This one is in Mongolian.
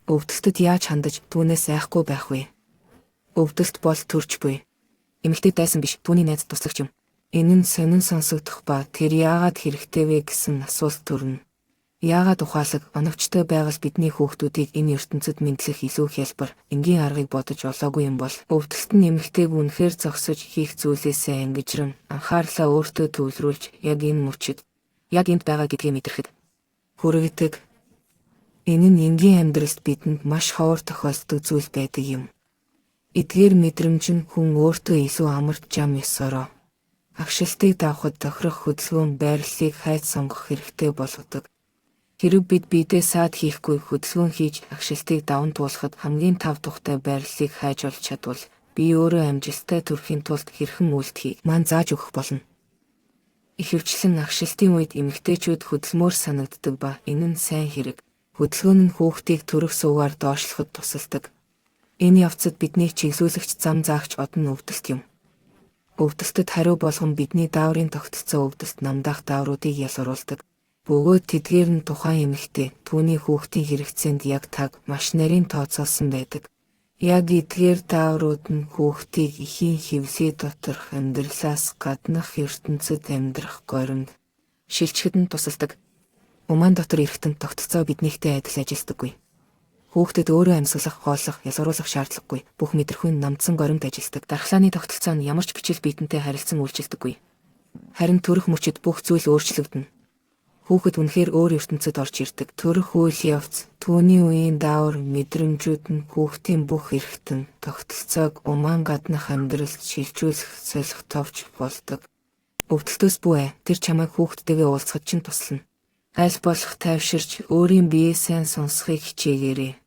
Өвдөлтөд яаж хандаж түүнээс айхгүй байх вэ? Өвдөлт бол төрч буй. Эмэгтэй дайсан биш, түүний найз туслагч юм. Энэ нь сонин сонсогдох ба тэр яагаад хэрэгтэй вэ гэсэн асуулт төрнө. Яагаад ухаалаг, оновчтой байгал бидний хүүхдүүдийг энэ ертөнцид мэдлэх илүү хялбар, энгийн аргыг бодож олоогүй юм бол өвдөлт нь эмэгтэйг үнэхээр зогсож хийх зүйлээсээ ангижран анхаарлаа өөртөө төвлөрүүлж яг энэ мөчид, яг энд байгаа гэдгээ мэдрэхэд хүргэдэг. Энэ нь энгийн амьдралд бидэнд маш ховор тохиолддог зүйл байдаг юм. Эдгээр мэдрэмж нь хүн өөртөө илүү амарч жам ёсороо агшилтыг давхад тохирох хөдөлгөөн байрлалыг хайж сонгох хэрэгтэй болгодог. Хэрэв бид биедээ саад хийхгүй хөдөлгөөн хийж агшилтыг даван туулахад хамгийн тав тухтай байрлалыг хайж олж чадвал би өөрөө амжилттай төрөхийн тулд хэрхэн үйлдэхийг мань зааж өгөх болно. Ихэвчлэн агшилтын үед эмэгтэйчүүд хөдөлмөр санагддаг ба энэ нь сайн хэрэг. Хөдөлгөөн нь хүүхдийг төрөх суугаар доошлоход тусалдаг. Энэ явцад бидний чиглүүлэгч зам заагч одон өвдөлт юм. Өвдөлтөд хариу болгон бидний дааврын тогтолцоо өвдөлт намдаах даавруудыг ялгаруулдаг. Бөгөөд тэдгээр нь тухайн эмэгтэй түүний хүүхдийн хэрэгцээнд яг таг маш нарийн тооцоолсон байдаг. Яг эдгээр дааврууд нь хүүхдийг эхийн хөвсий доторх амьдралаас гаднах ертөнцид амьдрах горимд шилжихэд нь тусалдаг. Умаан дотор эрэхтэн тогтолцоо биднийхтэй адил ажилддаггүй. Хүүхдэд өөрөө амьсгалах, хооллох, ялгаруулах шаардлагагүй. Бүх мэдрэхүйн намдсан горимд ажилдаг. Дархлааны тогтолцоо нь ямар ч бичил биетэнтэй харилцан үйлчилдэггүй. Харин төрөх мөчид бүх зүйл өөрчлөгдөнө. Хүүхэд үнэхээр өөр ертөнцид орж ирдэг. Төрөх үйл явц, түүний үеийн даавар мэдрэмжүүд нь хүүхдийн бүх эрхтэн тогтолцоог умаан гаднах амьдралд шилжүүлэх солихтовч болдог. Өвдөлтөөс бүү тэр чамайг хүүхдтэйгээ уулзахад чинь туслана. Аль болох тайвширч өөрийн биеэ сайн сонсохыг хичээгээрэй.